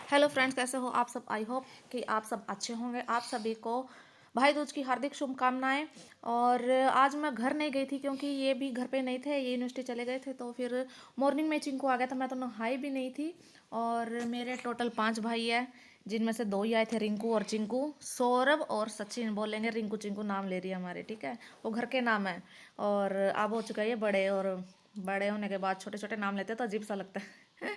Hello friends, कैसे हो आप सब। आई होप कि आप सब अच्छे होंगे। आप सभी को भाई दूज की हार्दिक शुभकामनाएं। और आज मैं घर नहीं गई थी क्योंकि ये भी घर पे नहीं थे, ये यूनिवर्सिटी चले गए थे। तो फिर मॉर्निंग में चिंकू आ गया था, मैं तो नहाई भी नहीं थी। और मेरे टोटल 5 भाई है, जिनमें से 2 ही आए थे, रिंकू और चिंकू। सौरभ और सचिन बोलेंगे, रिंकू चिंकू नाम ले रही है हमारे, ठीक है। वो घर के नाम है। और अब हो चुका है ये बड़े, और बड़े होने के बाद छोटे छोटे नाम लेते हैं तो अजीब सा लगता है।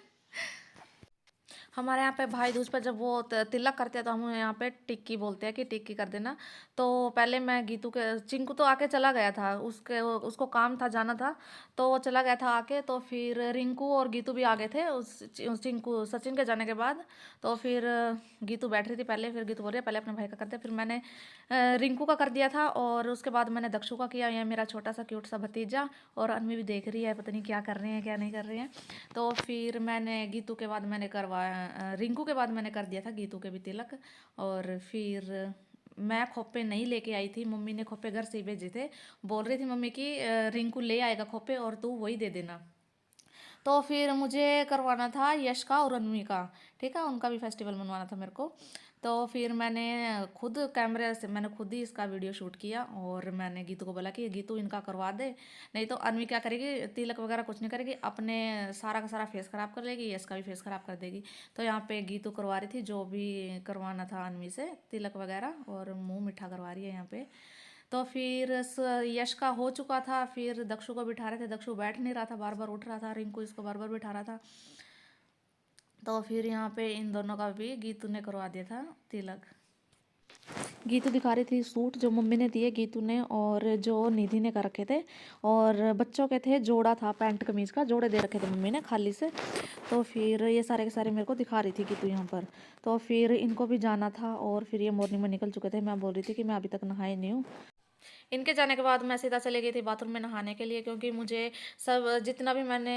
हमारे यहाँ पे भाई दूज पे जब वो तिलक करते हैं तो हम यहाँ पे टिक्की बोलते हैं कि टिक्की कर देना। तो पहले मैं गीतू के, चिंकू तो आके चला गया था, उसके उसको काम था, जाना था। तो वो चला गया था आके। तो फिर रिंकू और गीतू भी आ गए थे उस चिंकू सचिन के जाने के बाद। तो फिर गीतू बैठ रही थी पहले, फिर गीतू बोल रही है पहले अपने भाई का कर दे। फिर मैंने रिंकू का कर दिया था, और उसके बाद मैंने दक्षु का किया। यह मेरा छोटा सा क्यूट सा भतीजा, और अन्वी भी देख रही है, पता नहीं क्या कर रहे हैं क्या नहीं कर रहे हैं। तो फिर मैंने गीतू के बाद मैंने करवाया, रिंकू के बाद मैंने कर दिया था गीतू के भी तिलक। और फिर मैं खोपे नहीं लेके आई थी, मम्मी ने खोपे घर से ही भेजे थे। बोल रही थी मम्मी की रिंकू ले आएगा खोपे और तू वही दे देना। तो फिर मुझे करवाना था यश का और अन्वी का, ठीक है, उनका भी फेस्टिवल मनवाना था मेरे को। तो फिर मैंने खुद कैमरे से मैंने खुद ही इसका वीडियो शूट किया, और मैंने गीतू को बोला कि गीतू इनका करवा दे, नहीं तो अन्वी क्या करेगी, तिलक वगैरह कुछ नहीं करेगी, अपने सारा का सारा फेस ख़राब कर लेगी, यश का भी फेस ख़राब कर देगी। तो यहाँ पे गीतू करवा रही थी जो भी करवाना था अन्वी से, तिलक वगैरह, और मुँह मीठा करवा रही है यहाँ पे। तो फिर यश का हो चुका था, फिर दक्षु को बिठा रहे थे, दक्षु बैठ नहीं रहा था, बार बार उठ रहा था, रिंकू इसको बार बार बिठा रहा था। तो फिर यहाँ पे इन दोनों का भी गीतू ने करवा दिया था तिलक। गीतू दिखा रही थी सूट जो मम्मी ने दिए गीतू ने, और जो निधि ने कर रखे थे। और बच्चों के थे, जोड़ा था पैंट कमीज का, जोड़े दे रखे थे मम्मी ने खाली से। तो फिर ये सारे के सारे मेरे को दिखा रही थी गीतू यहाँ पर। तो फिर इनको भी जाना था, और फिर ये मॉर्निंग में निकल चुके थे। मैं बोल रही थी कि मैं अभी तक नहाई नहीं हूँ। इनके जाने के बाद मैं सीधा चली गई थी बाथरूम में नहाने के लिए, क्योंकि मुझे सब जितना भी मैंने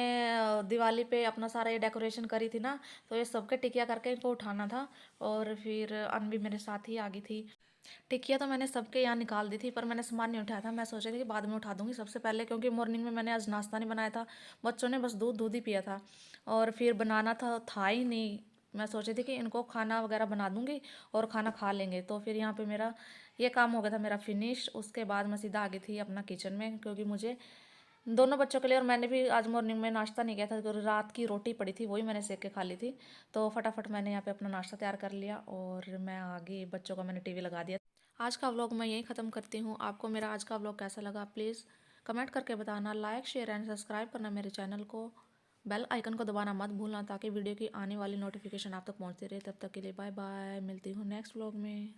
दिवाली पे अपना सारा ये डेकोरेशन करी थी ना, तो ये सबके टिकिया करके इनको उठाना था। और फिर अनवी मेरे साथ ही आ गई थी। टिकिया तो मैंने सबके यहाँ निकाल दी थी, पर मैंने सामान नहीं उठाया था। मैं सोच रही थी कि बाद में उठा दूंगी सबसे पहले, क्योंकि मॉर्निंग में मैंने आज नाश्ता नहीं बनाया था, बच्चों ने बस दूध दूध ही पिया था। और फिर बनाना था ही नहीं। मैं सोच रही थी कि इनको खाना वगैरह बना दूंगी और खाना खा लेंगे। तो फिर यहाँ पे मेरा ये काम हो गया था मेरा फिनिश। उसके बाद मैं सीधा आ गई थी अपना किचन में, क्योंकि मुझे दोनों बच्चों के लिए, और मैंने भी आज मॉर्निंग में नाश्ता नहीं किया था, क्योंकि रात की रोटी पड़ी थी, वही मैंने सेक के खा ली थी। तो फटाफट मैंने यहाँ पे अपना नाश्ता तैयार कर लिया, और मैं आ गई, बच्चों का मैंने टीवी लगा दिया। आज का व्लॉग मैं यहीं ख़त्म करती हूँ। आपको मेरा आज का व्लॉग कैसा लगा प्लीज़ कमेंट करके बताना। लाइक शेयर एंड सब्सक्राइब करना मेरे चैनल को। बेल आइकन को दबाना मत भूलना, ताकि वीडियो की आने वाली नोटिफिकेशन आप तक पहुँचती रहे। तब तक के लिए बाय बाय, मिलती हूँ नेक्स्ट व्लॉग में।